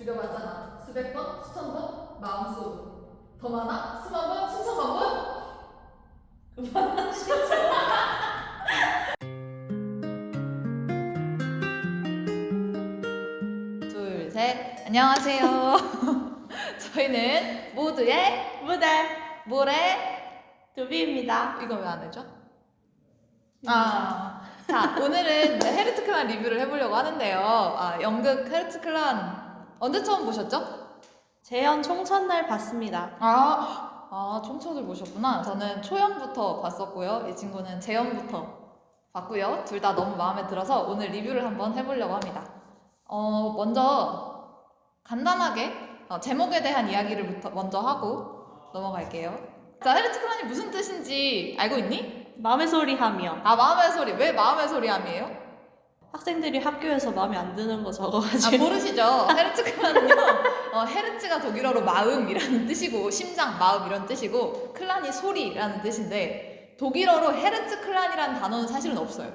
죽여봤잖아. 수백 번, 수천 번, 마음속으로. 더 많아? 수만 번, 수천만 번? 둘, 셋. 안녕하세요. 저희는 모두의 무대 모래. 두비입니다. 이거 왜 안 해줘? 자, 오늘은 헤르트 클란 리뷰를 해보려고 하는데요. 연극 헤르트 클란 언제 처음 보셨죠? 재연 총천날 봤습니다. 총천을 보셨구나. 저는 초연부터 봤었고요. 이 친구는 재연부터 봤고요. 둘 다 너무 마음에 들어서 오늘 리뷰를 한번 해보려고 합니다. 먼저 간단하게 제목에 대한 이야기를 먼저 하고 넘어갈게요. 자, 헤르트 클란이 무슨 뜻인지 알고 있니? 마음의 소리 하며 마음의 소리. 왜 마음의 소리 함이에요? 학생들이 학교에서 마음에 안 드는 거 적어가지고 모르시죠? 헤르츠 클란은요, 헤르츠가 독일어로 마음이라는 뜻이고, 심장, 마음 이런 뜻이고, 클란이 소리라는 뜻인데, 독일어로 헤르츠 클란이라는 단어는 사실은 없어요.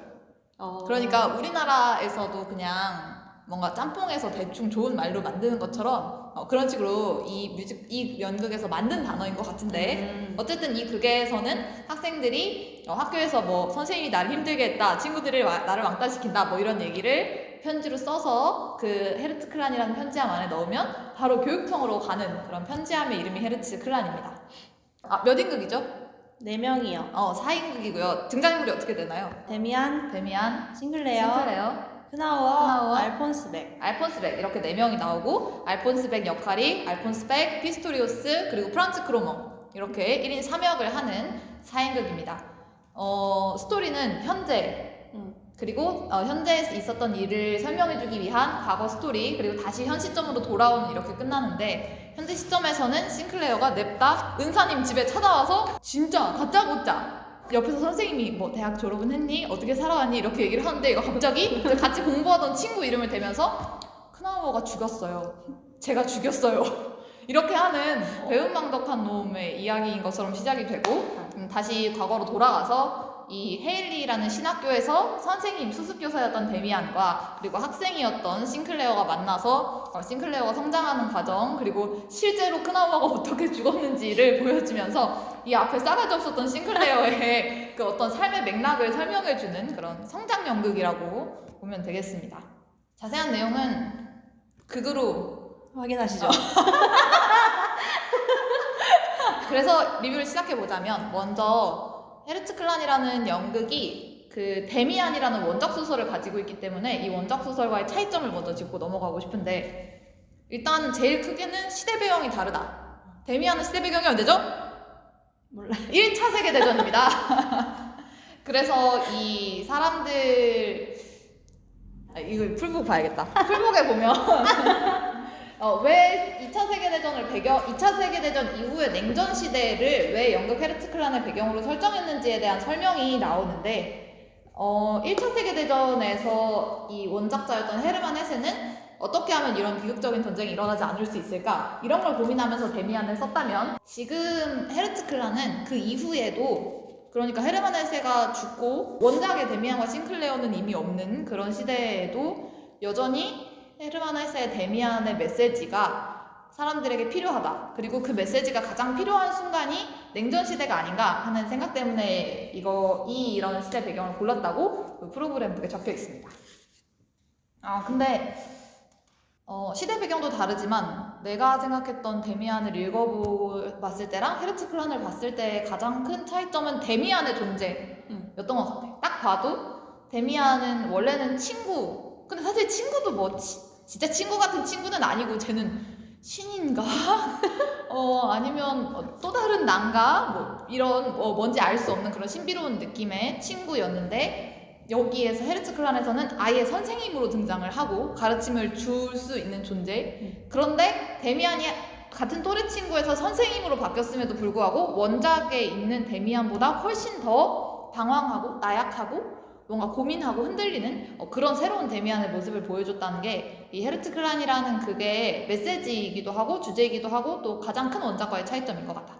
그러니까 우리나라에서도 그냥 뭔가 짬뽕에서 대충 좋은 말로 만드는 것처럼 그런 식으로 이 연극에서 만든 단어인 것 같은데, 어쨌든 이 극에서는 학생들이 학교에서 뭐 선생님이 나를 힘들게 했다, 친구들이 나를 왕따시킨다, 뭐 이런 얘기를 편지로 써서 그 헤르츠 클란이라는 편지함 안에 넣으면 바로 교육청으로 가는 그런 편지함의 이름이 헤르츠 클란입니다. 몇 인극이죠? 4명이요. 4인극이고요. 등장인물이 어떻게 되나요? 데미안, 싱클레어, 크나우어, 알폰스백 이렇게 4명이 나오고, 알폰스백 역할이 알폰스백, 피스토리오스, 그리고 프란츠 크로머, 이렇게 1인 3역을 하는 4인극입니다. 스토리는 현재, 그리고 현재에 있었던 일을 설명해주기 위한 과거 스토리, 그리고 다시 현 시점으로 돌아오는, 이렇게 끝나는데, 현재 시점에서는 싱클레어가 냅다 은사님 집에 찾아와서 진짜 다짜고짜 옆에서 선생님이 뭐 대학 졸업은 했니? 어떻게 살아왔니? 이렇게 얘기를 하는데, 이거 갑자기 같이 공부하던 친구 이름을 대면서 크나우어가 죽였어요. 제가 죽였어요. 이렇게 하는 배은망덕한 놈의 이야기인 것처럼 시작이 되고, 다시 과거로 돌아가서 이 헤일리라는 신학교에서 선생님, 수습교사였던 데미안과 그리고 학생이었던 싱클레어가 만나서 싱클레어가 성장하는 과정, 그리고 실제로 크나우어가 어떻게 죽었는지를 보여주면서 이 앞에 싸가지 없었던 싱클레어의 그 어떤 삶의 맥락을 설명해주는 그런 성장 연극이라고 보면 되겠습니다. 자세한 내용은 극으로 확인하시죠. 그래서 리뷰를 시작해보자면, 먼저 헤르츠 클란이라는 연극이 그 데미안이라는 원작 소설을 가지고 있기 때문에 이 원작 소설과의 차이점을 먼저 짚고 넘어가고 싶은데, 일단 제일 크게는 시대 배경이 다르다. 데미안은 시대 배경이 언제죠? 몰라요. 1차 세계대전입니다. 그래서 이 사람들, 이거 풀북 봐야겠다. 풀북에 보면 왜 2차 세계대전을 2차 세계대전 이후의 냉전 시대를 왜 연극 헤르츠 클란의 배경으로 설정했는지에 대한 설명이 나오는데, 1차 세계대전에서 이 원작자였던 헤르만 헤세는 어떻게 하면 이런 비극적인 전쟁이 일어나지 않을 수 있을까? 이런 걸 고민하면서 데미안을 썼다면, 지금 헤르츠 클란은 그 이후에도, 그러니까 헤르만 헤세가 죽고 원작의 데미안과 싱클레어는 이미 없는 그런 시대에도 여전히 헤르만 헤세의 데미안의 메시지가 사람들에게 필요하다. 그리고 그 메시지가 가장 필요한 순간이 냉전 시대가 아닌가 하는 생각 때문에 이런 시대 배경을 골랐다고 그 프로그램북에 적혀 있습니다. 근데 시대 배경도 다르지만 내가 생각했던 데미안을 읽어봤을 때랑 헤르츠 클란을 봤을 때 가장 큰 차이점은 데미안의 존재였던 것 같아. 딱 봐도 데미안은 원래는 친구, 근데 사실 친구도 뭐 진짜 친구 같은 친구는 아니고, 쟤는 신인가? 아니면 또 다른 난가? 뭐 이런 뭔지 알 수 없는 그런 신비로운 느낌의 친구였는데, 여기에서 헤르츠 클란에서는 아예 선생님으로 등장을 하고 가르침을 줄 수 있는 존재. 그런데 데미안이 같은 또래 친구에서 선생님으로 바뀌었음에도 불구하고 원작에 있는 데미안보다 훨씬 더 방황하고 나약하고 뭔가 고민하고 흔들리는 그런 새로운 데미안의 모습을 보여줬다는 게 이 헤르츠 클란이라는 극의 메시지이기도 하고 주제이기도 하고 또 가장 큰 원작과의 차이점인 것 같아.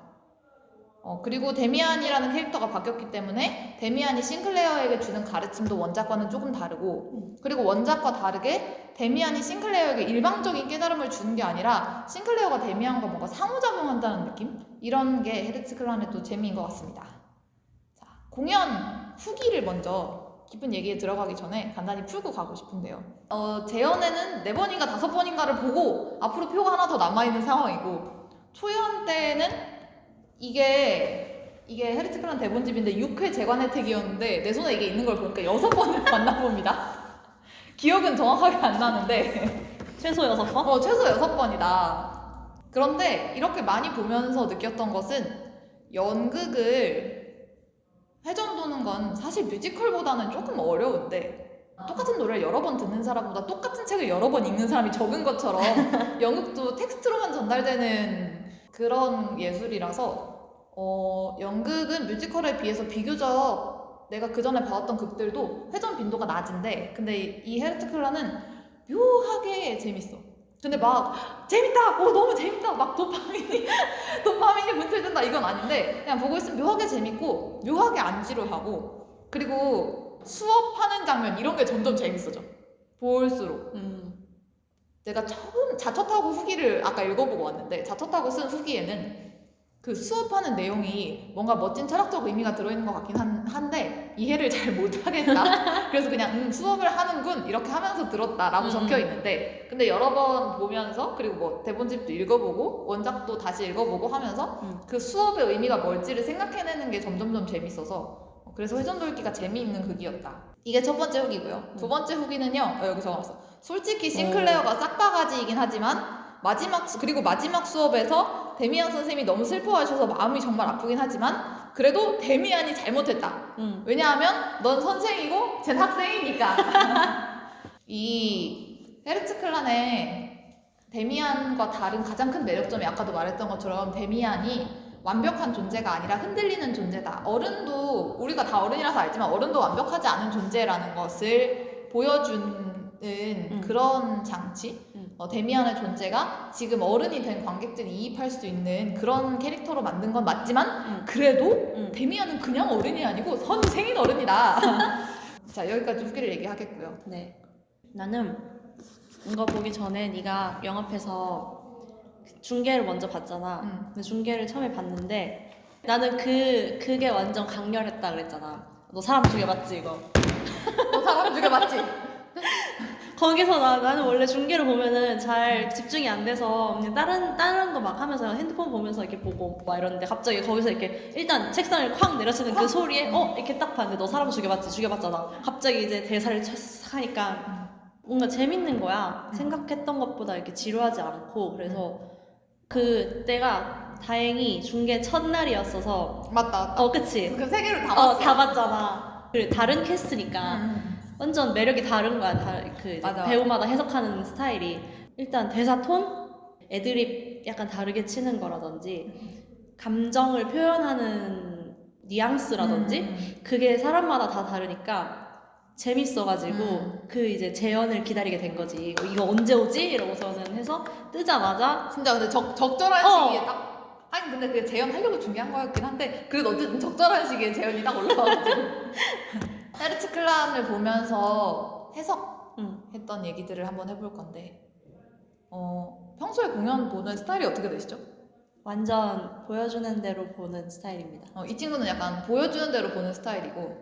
그리고 데미안이라는 캐릭터가 바뀌었기 때문에 데미안이 싱클레어에게 주는 가르침도 원작과는 조금 다르고, 그리고 원작과 다르게 데미안이 싱클레어에게 일방적인 깨달음을 주는 게 아니라 싱클레어가 데미안과 뭔가 상호작용한다는 느낌? 이런 게 헤르츠클란의 또 재미인 것 같습니다. 자, 공연 후기를 먼저 깊은 얘기에 들어가기 전에 간단히 풀고 가고 싶은데요. 재연에는 4번인가 5번인가를 보고 앞으로 표가 하나 더 남아있는 상황이고, 초연 때는 이게 헤르츠클란 대본집인데 6회 재관 혜택이었는데 내 손에 이게 있는 걸 보니까 6번을 봤나 봅니다. 기억은 정확하게 안 나는데 최소 6번? 최소 6번이다. 그런데 이렇게 많이 보면서 느꼈던 것은 연극을 회전 도는 건 사실 뮤지컬보다는 조금 어려운데, 똑같은 노래를 여러 번 듣는 사람보다 똑같은 책을 여러 번 읽는 사람이 적은 것처럼 연극도 텍스트로만 전달되는 그런 예술이라서 연극은 뮤지컬에 비해서 비교적 내가 그 전에 봐왔던 극들도 회전 빈도가 낮은데, 근데 이 헤르츠클란은 묘하게 재밌어. 근데 막 재밌다! 너무 재밌다! 막 도파민이 분출된다 이건 아닌데, 그냥 보고 있으면 묘하게 재밌고 묘하게 안 지루하고, 그리고 수업하는 장면 이런 게 점점 재밌어져 볼수록. 내가 처음 자처타고 후기를 아까 읽어보고 왔는데, 자처타고 쓴 후기에는 그 수업하는 내용이 뭔가 멋진 철학적 의미가 들어있는 것 같긴 한데 이해를 잘 못하겠다. 그래서 그냥 수업을 하는군 이렇게 하면서 들었다라고 적혀 있는데, 근데 여러 번 보면서, 그리고 뭐 대본집도 읽어보고 원작도 다시 읽어보고 하면서 그 수업의 의미가 뭘지를 생각해내는 게 점점점 재밌어서, 그래서 회전돌기가 재미있는 극이었다. 이게 첫 번째 후기고요. 두 번째 후기는요, 여기 적어놨어. 솔직히 싱클레어가 싹바가지이긴 하지만 마지막 수업에서 데미안 선생님이 너무 슬퍼하셔서 마음이 정말 아프긴 하지만 그래도 데미안이 잘못했다. 왜냐하면 넌 선생이고 쟨 학생이니까. 이 헤르츠클란의 데미안과 다른 가장 큰 매력점이 아까도 말했던 것처럼 데미안이 완벽한 존재가 아니라 흔들리는 존재다. 어른도, 우리가 다 어른이라서 알지만 어른도 완벽하지 않은 존재라는 것을 보여주는 그런 장치? 데미안의 존재가 지금 어른이 된 관객들이 이입할 수 있는 그런 캐릭터로 만든 건 맞지만 그래도 데미안은 그냥 어른이 아니고 선생인 어른이다. 자, 여기까지 후기를 얘기하겠고요. 네. 나는 이거 보기 전에 네가 영업해서 중계를 먼저 봤잖아. 근데 중계를 처음에 봤는데 나는 그게 완전 강렬했다 그랬잖아. 너 사람 죽여봤지 이거? 너 사람 죽여봤지? 거기서 나는 원래 중계를 보면은 잘 집중이 안 돼서 그냥 다른 거 막 하면서 핸드폰 보면서 이렇게 보고 막 이러는데, 갑자기 거기서 이렇게 일단 책상을 콱 내려치는 그 소리에 이렇게 딱 봤는데 너 사람 죽여봤잖아. 갑자기 이제 대사를 착 하니까 뭔가 재밌는 거야. 생각했던 것보다 이렇게 지루하지 않고. 그래서 그때가 다행히 중계 첫날이었어서. 맞다. 그치? 그 세 개를 다 봤어. 다 봤잖아. 그리고 다른 캐스트니까 완전 매력이 다른 거야. 맞아. 배우마다 해석하는 스타일이. 일단 대사 톤? 애드립 약간 다르게 치는 거라든지 감정을 표현하는 뉘앙스라든지 그게 사람마다 다 다르니까 재밌어가지고 그 이제 재연을 기다리게 된 거지. 이거 언제 오지? 이러고서는 해서 뜨자마자 진짜 근데 적절한 시기에 딱, 아니 근데 그게 재연하려고 준비한 거였긴 한데 그래도 어쨌든 적절한 시기에 재연이 딱 올라와가지고 헤르츠클란을 보면서 해석했던 얘기들을 한번 해볼 건데, 평소에 공연 보는 스타일이 어떻게 되시죠? 완전 보여주는 대로 보는 스타일입니다. 이 친구는 약간 보여주는 대로 보는 스타일이고,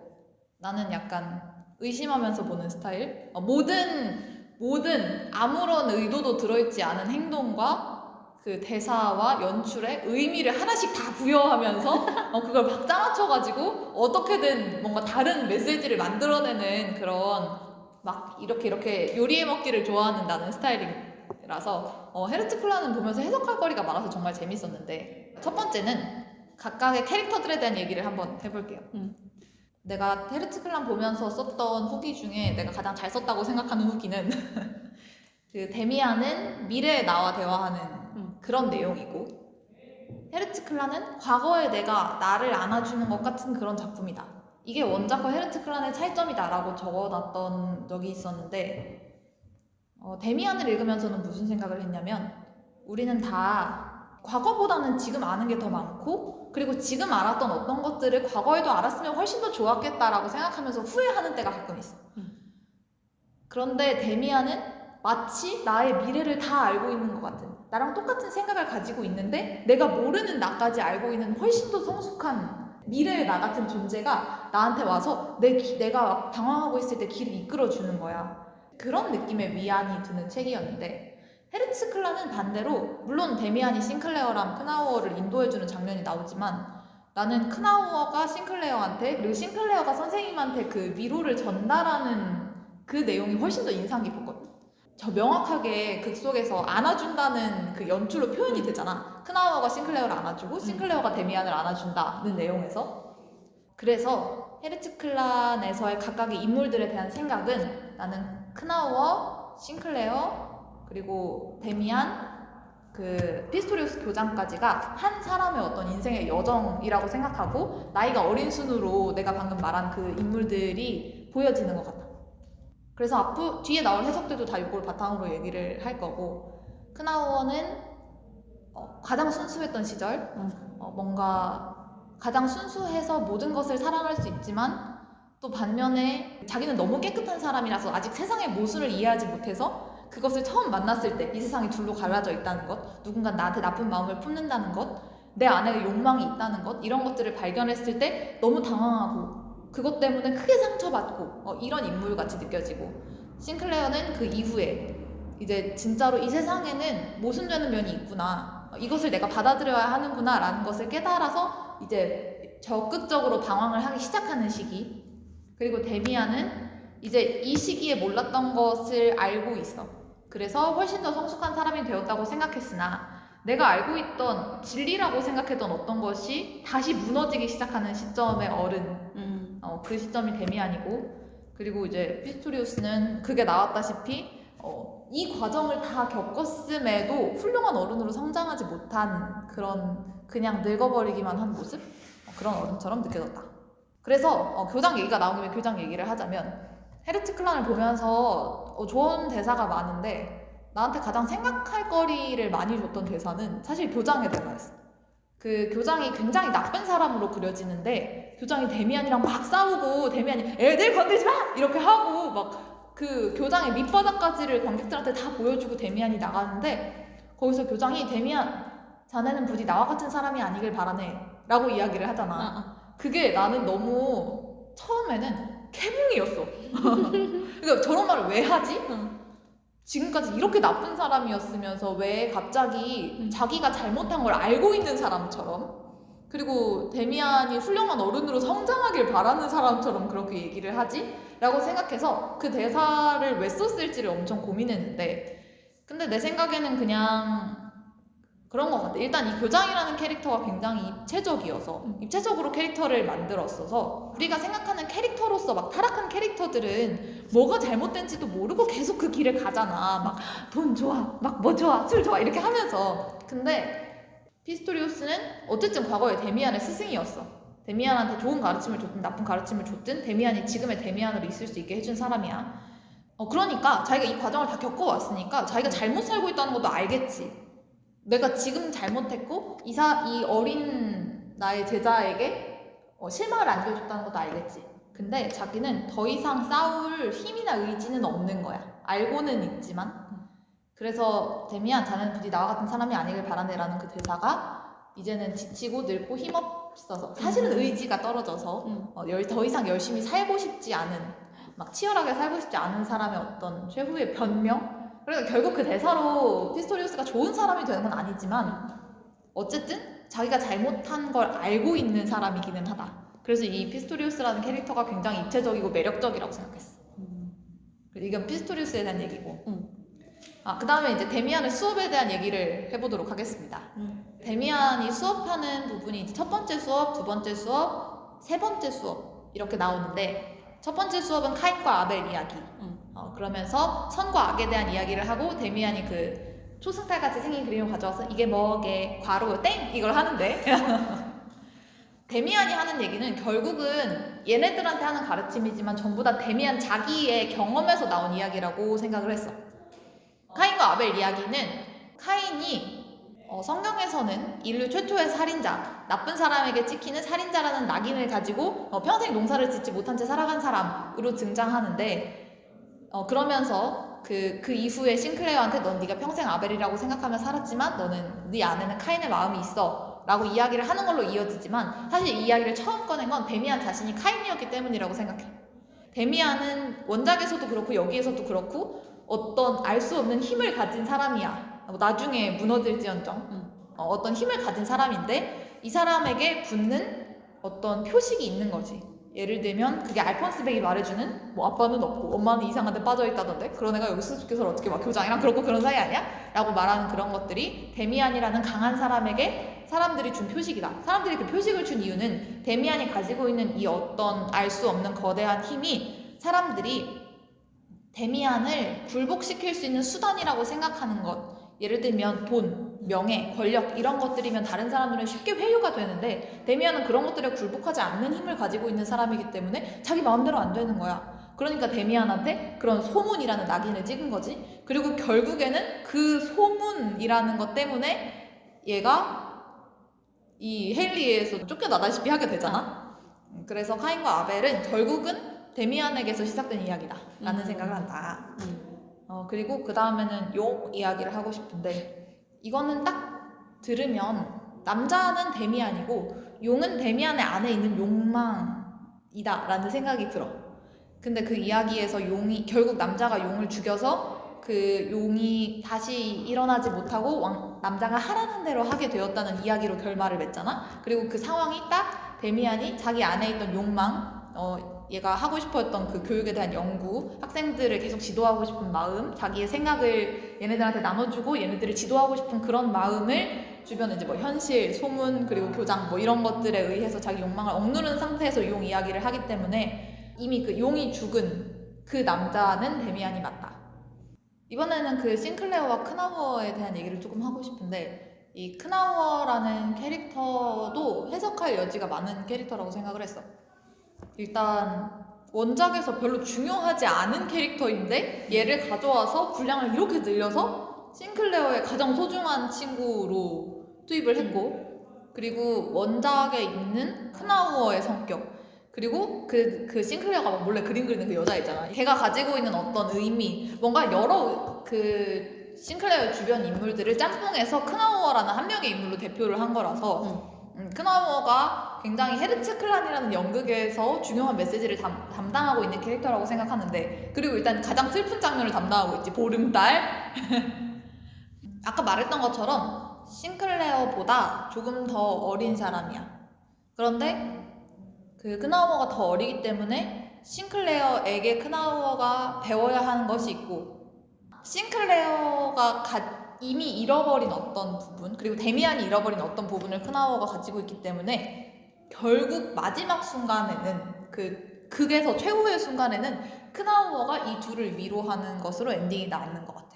나는 약간 의심하면서 보는 스타일. 모든 아무런 의도도 들어있지 않은 행동과 그 대사와 연출에 의미를 하나씩 다 부여하면서 그걸 박자 맞춰가지고 어떻게든 뭔가 다른 메시지를 만들어내는 그런, 막 이렇게 요리해 먹기를 좋아하는 나는 스타일이라서 헤르츠클란은 보면서 해석할 거리가 많아서 정말 재밌었는데, 첫 번째는 각각의 캐릭터들에 대한 얘기를 한번 해볼게요. 내가 헤르츠클란 보면서 썼던 후기 중에 내가 가장 잘 썼다고 생각하는 후기는 그 데미안은 미래의 나와 대화하는 그런 내용이고, 헤르츠클란은 과거의 내가 나를 안아주는 것 같은 그런 작품이다. 이게 원작과 헤르츠클란의 차이점이다 라고 적어놨던 적이 있었는데, 데미안을 읽으면서는 무슨 생각을 했냐면, 우리는 다 과거보다는 지금 아는 게 더 많고, 그리고 지금 알았던 어떤 것들을 과거에도 알았으면 훨씬 더 좋았겠다라고 생각하면서 후회하는 때가 가끔 있어. 그런데 데미안은 마치 나의 미래를 다 알고 있는 것 같은, 나랑 똑같은 생각을 가지고 있는데 내가 모르는 나까지 알고 있는 훨씬 더 성숙한 미래의 나 같은 존재가 나한테 와서 내가 방황하고 있을 때 길을 이끌어주는 거야. 그런 느낌의 위안이 드는 책이었는데, 헤르츠클라는 반대로 물론 데미안이 싱클레어랑 크나우어를 인도해주는 장면이 나오지만 나는 크나우어가 싱클레어한테, 그리고 싱클레어가 선생님한테 그 위로를 전달하는 그 내용이 훨씬 더 인상 깊었거든. 저 명확하게 극 속에서 안아준다는 그 연출로 표현이 되잖아. 크나우어가 싱클레어를 안아주고 싱클레어가 데미안을 안아준다는 내용에서. 그래서 헤르츠클란에서의 각각의 인물들에 대한 생각은 나는 크나우어, 싱클레어, 그리고 데미안, 그 피스토리우스 교장까지가 한 사람의 어떤 인생의 여정이라고 생각하고, 나이가 어린 순으로 내가 방금 말한 그 인물들이 보여지는 것 같아. 그래서 뒤에 나올 해석들도 다 이걸 바탕으로 얘기를 할 거고, 크나우어는 가장 순수했던 시절, 뭔가 가장 순수해서 모든 것을 사랑할 수 있지만 또 반면에 자기는 너무 깨끗한 사람이라서 아직 세상의 모순을 이해하지 못해서 그것을 처음 만났을 때 이 세상이 둘로 갈라져 있다는 것, 누군가 나한테 나쁜 마음을 품는다는 것, 내 안에 욕망이 있다는 것, 이런 것들을 발견했을 때 너무 당황하고 그것 때문에 크게 상처받고 이런 인물같이 느껴지고, 싱클레어는 그 이후에 이제 진짜로 이 세상에는 모순되는 면이 있구나, 이것을 내가 받아들여야 하는구나 라는 것을 깨달아서 이제 적극적으로 방황을 하기 시작하는 시기. 그리고 데미안은 이제 이 시기에 몰랐던 것을 알고 있어. 그래서 훨씬 더 성숙한 사람이 되었다고 생각했으나 내가 알고 있던 진리라고 생각했던 어떤 것이 다시 무너지기 시작하는 시점의 어른, 그 시점이 데미안이고, 그리고 이제 피스토리우스는 그게 나왔다시피 이 과정을 다 겪었음에도 훌륭한 어른으로 성장하지 못한 그런, 그냥 늙어버리기만 한 모습? 그런 어른처럼 느껴졌다. 그래서 교장 얘기가 나온 김에 교장 얘기를 하자면, 헤르츠클란을 보면서 좋은 대사가 많은데 나한테 가장 생각할 거리를 많이 줬던 대사는 사실 교장의 대사였어. 그 교장이 굉장히 나쁜 사람으로 그려지는데 교장이 데미안이랑 막 싸우고, 데미안이 애들 건들지 마! 이렇게 하고 막 그 교장의 밑바닥까지를 관객들한테 다 보여주고 데미안이 나가는데, 거기서 교장이 데미안, 자네는 부디 나와 같은 사람이 아니길 바라네 라고 이야기를 하잖아. 그게 나는 너무 처음에는 캐붕이었어. 그러니까 저런 말을 왜 하지? 지금까지 이렇게 나쁜 사람이었으면서 왜 갑자기 자기가 잘못한 걸 알고 있는 사람처럼, 그리고 데미안이 훌륭한 어른으로 성장하길 바라는 사람처럼 그렇게 얘기를 하지? 라고 생각해서 그 대사를 왜 썼을지를 엄청 고민했는데, 근데 내 생각에는 그냥 그런 것 같아. 일단 이 교장이라는 캐릭터가 굉장히 입체적으로 캐릭터를 만들었어서 우리가 생각하는 캐릭터로서 막 타락한 캐릭터들은 뭐가 잘못된지도 모르고 계속 그 길을 가잖아. 막 돈 좋아, 막 뭐 좋아, 술 좋아 이렇게 하면서. 근데 피스토리우스는 어쨌든 과거에 데미안의 스승이었어. 데미안한테 좋은 가르침을 줬든 나쁜 가르침을 줬든 데미안이 지금의 데미안으로 있을 수 있게 해준 사람이야. 그러니까 자기가 이 과정을 다 겪어왔으니까 자기가 잘못 살고 있다는 것도 알겠지. 내가 지금 잘못했고 이 어린 나의 제자에게 실망을 안겨줬다는 것도 알겠지. 근데 자기는 더 이상 싸울 힘이나 의지는 없는 거야. 알고는 있지만. 그래서 데미안, 자네는 부디 나와 같은 사람이 아니길 바라네라는 그 대사가 이제는 지치고 늙고 힘없어서, 사실은 의지가 떨어져서 더 이상 열심히 살고 싶지 않은, 막 치열하게 살고 싶지 않은 사람의 어떤 최후의 변명? 그러니까 결국 그 대사로 피스토리우스가 좋은 사람이 되는 건 아니지만 어쨌든 자기가 잘못한 걸 알고 있는 사람이기는 하다. 그래서 이 피스토리우스라는 캐릭터가 굉장히 입체적이고 매력적이라고 생각했어. 이건 피스토리우스에 대한 얘기고. 그 다음에 이제 데미안의 수업에 대한 얘기를 해보도록 하겠습니다. 데미안이 수업하는 부분이 이제 첫 번째 수업, 두 번째 수업, 세 번째 수업 이렇게 나오는데, 첫 번째 수업은 카인과 아벨 이야기. 그러면서 선과 악에 대한 이야기를 하고, 데미안이 그 초승달같이 생긴 그림을 가져와서 이게 뭐게 괄호 땡 이걸 하는데 데미안이 하는 얘기는 결국은 얘네들한테 하는 가르침이지만 전부 다 데미안 자기의 경험에서 나온 이야기라고 생각을 했어. 카인과 아벨 이야기는 카인이 성경에서는 인류 최초의 살인자, 나쁜 사람에게 찍히는 살인자라는 낙인을 가지고 평생 농사를 짓지 못한 채 살아간 사람으로 등장하는데, 그러면서 그 이후에 싱클레어한테 넌 네가 평생 아벨이라고 생각하며 살았지만 너는 네 안에는 카인의 마음이 있어 라고 이야기를 하는 걸로 이어지지만 사실 이 이야기를 처음 꺼낸 건 데미안 자신이 카인이었기 때문이라고 생각해. 데미안은 원작에서도 그렇고 여기에서도 그렇고 어떤 알 수 없는 힘을 가진 사람이야. 나중에 무너질지언정 어떤 힘을 가진 사람인데 이 사람에게 붙는 어떤 표식이 있는 거지. 예를 들면 그게 알폰스백이 말해주는 뭐 아빠는 없고 엄마는 이상한 데 빠져있다던데 그런 애가 여기 수수께서를 어떻게 막 교장이랑 그렇고 그런 사이 아니야? 라고 말하는 그런 것들이 데미안이라는 강한 사람에게 사람들이 준 표식이다. 사람들이 그 표식을 준 이유는 데미안이 가지고 있는 이 어떤 알 수 없는 거대한 힘이 사람들이 데미안을 굴복시킬 수 있는 수단이라고 생각하는 것. 예를 들면 돈, 명예, 권력 이런 것들이면 다른 사람들은 쉽게 회유가 되는데 데미안은 그런 것들에 굴복하지 않는 힘을 가지고 있는 사람이기 때문에 자기 마음대로 안 되는 거야. 그러니까 데미안한테 그런 소문이라는 낙인을 찍은 거지. 그리고 결국에는 그 소문이라는 것 때문에 얘가 이 헤일리에서 쫓겨나다시피 하게 되잖아. 그래서 카인과 아벨은 결국은 데미안에게서 시작된 이야기다 라는 생각을 한다. 그리고 그 다음에는 용 이야기를 하고 싶은데 이거는 딱 들으면 남자는 데미안이고 용은 데미안의 안에 있는 욕망이다 라는 생각이 들어. 근데 그 이야기에서 용이 결국 남자가 용을 죽여서 그 용이 다시 일어나지 못하고 남자가 하라는 대로 하게 되었다는 이야기로 결말을 맺잖아. 그리고 그 상황이 딱 데미안이 자기 안에 있던 욕망 얘가 하고 싶었던 그 교육에 대한 연구, 학생들을 계속 지도하고 싶은 마음, 자기의 생각을 얘네들한테 나눠주고 얘네들을 지도하고 싶은 그런 마음을 주변에 이제 뭐 현실, 소문, 그리고 교장 뭐 이런 것들에 의해서 자기 욕망을 억누른 상태에서 용 이야기를 하기 때문에 이미 그 용이 죽은 그 남자는 데미안이 맞다. 이번에는 그 싱클레어와 크나우어에 대한 얘기를 조금 하고 싶은데 이 크나우어라는 캐릭터도 해석할 여지가 많은 캐릭터라고 생각을 했어. 일단 원작에서 별로 중요하지 않은 캐릭터인데 얘를 가져와서 분량을 이렇게 늘려서 싱클레어의 가장 소중한 친구로 투입을 했고 그리고 원작에 있는 크나우어의 성격 그리고 그 싱클레어가 막 몰래 그림 그리는 그 여자 있잖아. 걔가 가지고 있는 어떤 의미 뭔가 여러 그 싱클레어 주변 인물들을 짬뽕해서 크나우어라는 한 명의 인물로 대표를 한 거라서 크나우어가 굉장히 헤르츠클란이라는 연극에서 중요한 메시지를 담당하고 있는 캐릭터라고 생각하는데 그리고 일단 가장 슬픈 장면을 담당하고 있지. 보름달. 아까 말했던 것처럼 싱클레어보다 조금 더 어린 사람이야. 그런데 그 크나우어가 더 어리기 때문에 싱클레어에게 크나우어가 배워야 하는 것이 있고 싱클레어가 이미 잃어버린 어떤 부분 그리고 데미안이 잃어버린 어떤 부분을 크나우어가 가지고 있기 때문에 결국 마지막 순간에는 그 극에서 최후의 순간에는 크나우어가 이 둘을 위로하는 것으로 엔딩이 남는 것 같아.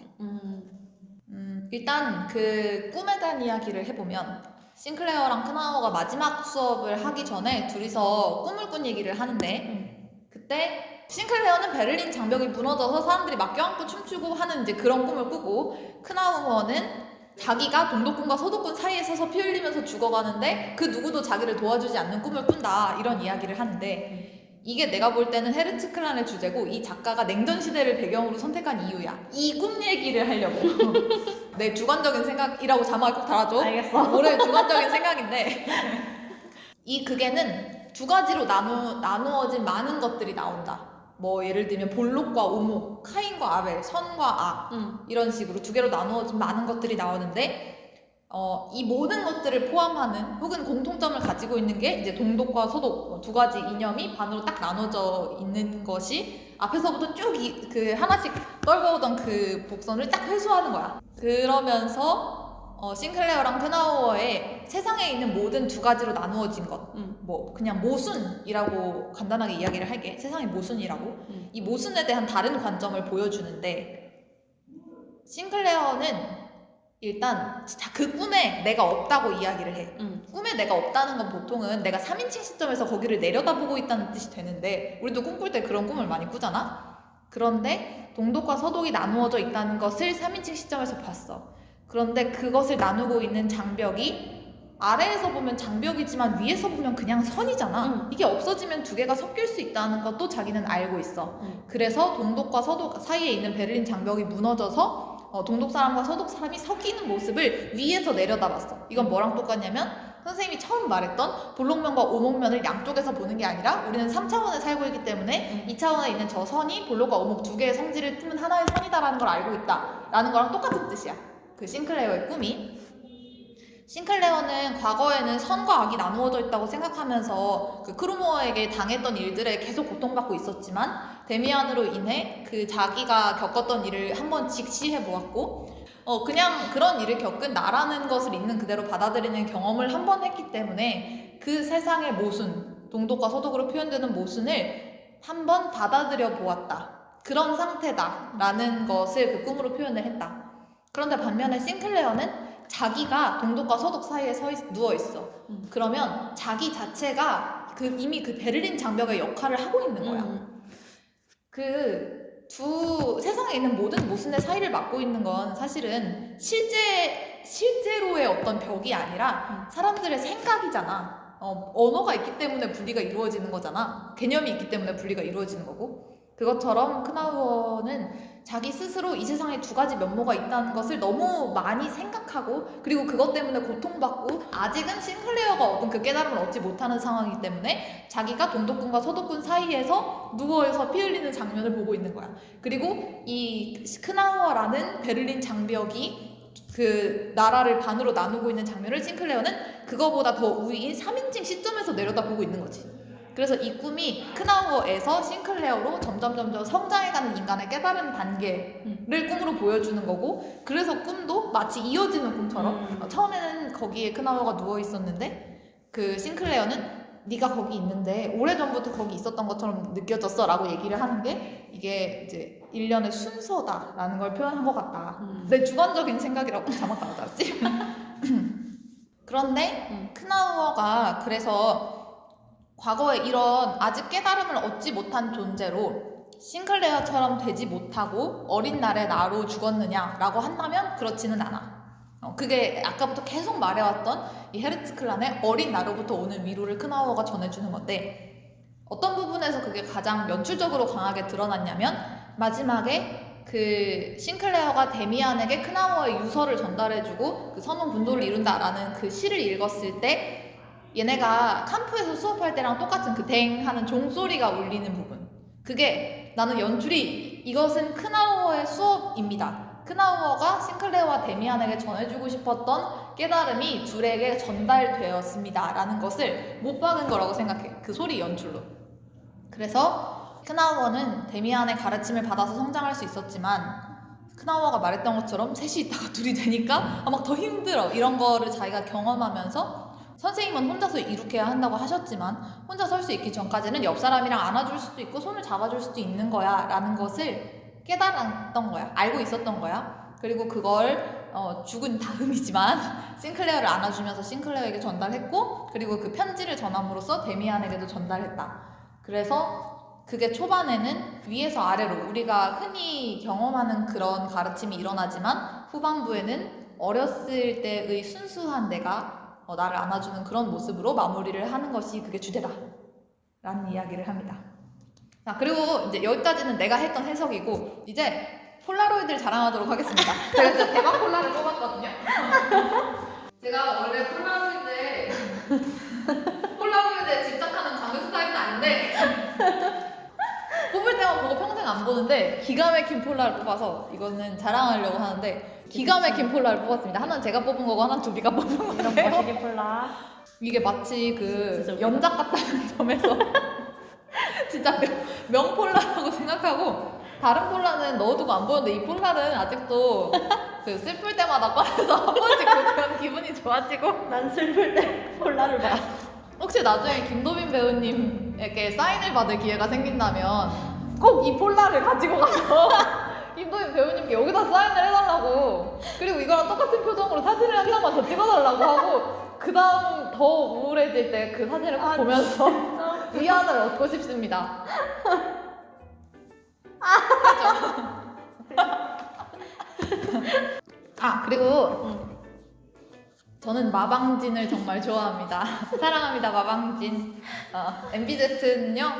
일단 그 꿈에 대한 이야기를 해보면 싱클레어랑 크나우어가 마지막 수업을 하기 전에 둘이서 꿈을 꾼 얘기를 하는데 그때 싱클레어는 베를린 장벽이 무너져서 사람들이 막 껴안고 춤추고 하는 이제 그런 꿈을 꾸고 크나우어는 자기가 동독군과 서독군 사이에 서서 피 흘리면서 죽어가는데 그 누구도 자기를 도와주지 않는 꿈을 꾼다 이런 이야기를 하는데 이게 내가 볼 때는 헤르츠클란의 주제고 이 작가가 냉전시대를 배경으로 선택한 이유야. 이 꿈 얘기를 하려고. 내 주관적인 생각이라고 자막을 꼭 달아줘. 알겠어. 올해 주관적인 생각인데 이 극에는 두 가지로 나누어진 많은 것들이 나온다. 뭐 예를 들면 볼록과 오목, 카인과 아벨, 선과 악 이런 식으로 두 개로 나누어진 많은 것들이 나오는데 이 모든 것들을 포함하는 혹은 공통점을 가지고 있는 게 이제 동독과 서독 두 가지 이념이 반으로 딱 나눠져 있는 것이 앞에서부터 쭉 그 하나씩 떨궈오던 그 복선을 딱 회수하는 거야. 그러면서 싱클레어랑 크나우어의 세상에 있는 모든 두 가지로 나누어진 것, 뭐 그냥 모순이라고 간단하게 이야기를 할게. 세상의 모순이라고. 이 모순에 대한 다른 관점을 보여주는데 싱클레어는 일단 그 꿈에 내가 없다고 이야기를 해. 꿈에 내가 없다는 건 보통은 내가 3인칭 시점에서 거기를 내려다보고 있다는 뜻이 되는데 우리도 꿈꿀 때 그런 꿈을 많이 꾸잖아. 그런데 동독과 서독이 나누어져 있다는 것을 3인칭 시점에서 봤어. 그런데 그것을 나누고 있는 장벽이 아래에서 보면 장벽이지만 위에서 보면 그냥 선이잖아. 이게 없어지면 두 개가 섞일 수 있다는 것도 자기는 알고 있어. 그래서 동독과 서독 사이에 있는 베를린 장벽이 무너져서 동독 사람과 서독 사람이 섞이는 모습을 위에서 내려다봤어. 이건 뭐랑 똑같냐면 선생님이 처음 말했던 볼록면과 오목면을 양쪽에서 보는 게 아니라 우리는 3차원에 살고 있기 때문에 2차원에 있는 저 선이 볼록과 오목 두 개의 성질을 품은 하나의 선이다라는 걸 알고 있다라는 거랑 똑같은 뜻이야. 그 싱클레어의 꿈이. 싱클레어는 과거에는 선과 악이 나누어져 있다고 생각하면서 그 크루모어에게 당했던 일들에 계속 고통받고 있었지만 데미안으로 인해 그 자기가 겪었던 일을 한번 직시해 보았고 그냥 그런 일을 겪은 나라는 것을 있는 그대로 받아들이는 경험을 한번 했기 때문에 그 세상의 모순, 동독과 서독으로 표현되는 모순을 한번 받아들여 보았다. 그런 상태다라는 것을 그 꿈으로 표현을 했다. 그런데 반면에 싱클레어는 자기가 동독과 서독 사이에 누워있어. 그러면 자기 자체가 이미 그 베를린 장벽의 역할을 하고 있는 거야. 그 두 세상에 있는 모든 모순의 사이를 맡고 있는 건 사실은 실제로의 어떤 벽이 아니라 사람들의 생각이잖아. 언어가 있기 때문에 분리가 이루어지는 거잖아. 개념이 있기 때문에 분리가 이루어지는 거고. 그것처럼 크나우어는 자기 스스로 이 세상에 두 가지 면모가 있다는 것을 너무 많이 생각하고 그리고 그것 때문에 고통받고 아직은 싱클레어가 얻은 그 깨달음을 얻지 못하는 상황이기 때문에 자기가 동독군과 서독군 사이에서 누워서 피 흘리는 장면을 보고 있는 거야. 그리고 이 크나우어라는 베를린 장벽이 그 나라를 반으로 나누고 있는 장면을 싱클레어는 그거보다 더 우위인 3인칭 시점에서 내려다보고 있는 거지. 그래서 이 꿈이 크나우어에서 싱클레어로 점점 성장해가는 인간의 깨달은 단계를 꿈으로 보여주는 거고 그래서 꿈도 마치 이어지는 꿈처럼 처음에는 거기에 크나우어가 누워 있었는데 그 싱클레어는 네가 거기 있는데 오래전부터 거기 있었던 것처럼 느껴졌어 라고 얘기를 하는 게 이게 이제 일련의 순서다라는 걸 표현한 것 같다. 내 주관적인 생각이라고 자막 달았지. 그런데 크나우어가 그래서 과거에 이런 아직 깨달음을 얻지 못한 존재로 싱클레어처럼 되지 못하고 어린 날에 나로 죽었느냐라고 한다면 그렇지는 않아. 그게 아까부터 계속 말해왔던 이 헤르츠클란의 어린 나로부터 오는 위로를 크나우어가 전해주는 건데 어떤 부분에서 그게 가장 연출적으로 강하게 드러났냐면 마지막에 그 싱클레어가 데미안에게 크나우어의 유서를 전달해주고 그 선운 군도를 이룬다라는 그 시를 읽었을 때 얘네가 캄프에서 수업할 때랑 똑같은 그 댕 하는 종소리가 울리는 부분 그게 나는 연출이 이것은 크나우어의 수업입니다. 크나우어가 싱클레어와 데미안에게 전해주고 싶었던 깨달음이 둘에게 전달되었습니다 라는 것을 못 박은 거라고 생각해. 그 소리 연출로. 그래서 크나우어는 데미안의 가르침을 받아서 성장할 수 있었지만 크나우어가 말했던 것처럼 셋이 있다가 둘이 되니까 막 더 힘들어 이런 거를 자기가 경험하면서 선생님은 혼자서 이룩해야 한다고 하셨지만 혼자 설 수 있기 전까지는 옆 사람이랑 안아줄 수도 있고 손을 잡아줄 수도 있는 거야 라는 것을 깨달았던 거야. 알고 있었던 거야. 그리고 그걸 죽은 다음이지만 싱클레어를 안아주면서 싱클레어에게 전달했고 그리고 그 편지를 전함으로써 데미안에게도 전달했다. 그래서 그게 초반에는 위에서 아래로 우리가 흔히 경험하는 그런 가르침이 일어나지만 후반부에는 어렸을 때의 순수한 내가 나를 안아주는 그런 모습으로 마무리를 하는 것이 그게 주제다 라는 이야기를 합니다. 자, 그리고 이제 여기까지는 내가 했던 해석이고 이제 폴라로이드를 자랑하도록 하겠습니다. 제가 진짜 대박 폴라를 뽑았거든요. 제가 원래 폴라로이드에 집착하는 강력 스타일은 아닌데 뽑을 때만 보고 평생 안 보는데 기가 막힌 폴라를 뽑아서 이거는 자랑하려고 하는데 기가 막힌 폴라를 뽑았습니다. 하나는 제가 뽑은 거고 하나는 두비가 뽑은 건데요. 이런 멋있게 폴라. 이게 마치 그 진짜 연작 같다는 점에서 진짜 명폴라라고 생각하고 다른 폴라는 넣어두고 안 보는데 이 폴라는 아직도 그 슬플 때마다 꺼내서 한 번씩 보면 기분이 좋아지고 난 슬플 때 폴라를 봐. 혹시 나중에 김도빈 배우님에게 사인을 받을 기회가 생긴다면 꼭 이 폴라를 가지고 가서 김도빈 배우님께 여기다 사인을 해달라고 그리고 이거랑 똑같은 표정으로 사진을 한 장만 더 찍어달라고 하고 그 다음 더 우울해질 때 그 사진을 꼭 보면서 위안을 얻고 싶습니다. 그리고 저는 마방진을 정말 좋아합니다. 사랑합니다, 마방진. MBZ는요,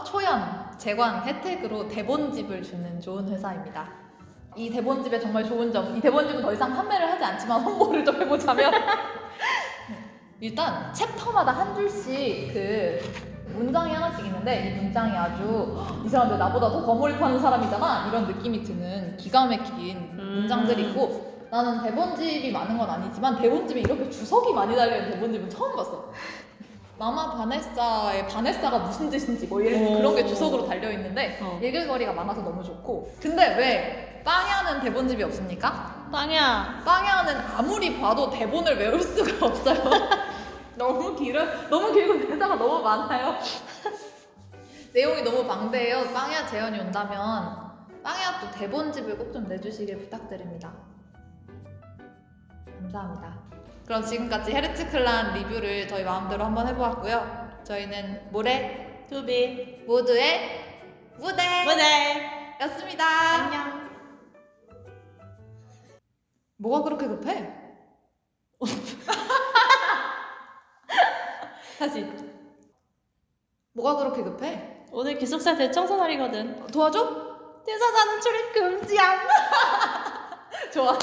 초연, 재관 혜택으로 대본집을 주는 좋은 회사입니다. 이 대본집의 정말 좋은 점, 이 대본집은 더 이상 판매를 하지 않지만 홍보를 좀 해보자면 일단 챕터마다 한 줄씩 그 문장이 하나씩 있는데 이 문장이 아주 이 사람들 나보다 더 거몰입하는 사람이잖아 이런 느낌이 드는 기가 막힌 문장들이 있고 나는 대본집이 많은 건 아니지만 대본집에 이렇게 주석이 많이 달려있는 대본집은 처음 봤어. 마마 바네사의 바네사가 무슨 뜻인지 뭐 이런 그런 게 주석으로 달려있는데 읽을 거리가 많아서 너무 좋고 근데 왜 빵야는 대본집이 없습니까? 빵야는 아무리 봐도 대본을 외울 수가 없어요. 너무 길고 대사가 너무 많아요. 내용이 너무 방대해요. 빵야 재현이 온다면 빵야 또 대본집을 꼭 좀 내주시길 부탁드립니다. 감사합니다. 그럼 지금까지 헤르츠클란 리뷰를 저희 마음대로 한번 해보았고요. 저희는 모레 투비 모두의 무대였습니다. 안녕. 뭐가 그렇게 급해? 다시. 뭐가 그렇게 급해? 오늘 기숙사 대청소 날이거든. 도와줘? 대사자는 출입 금지야. 좋아.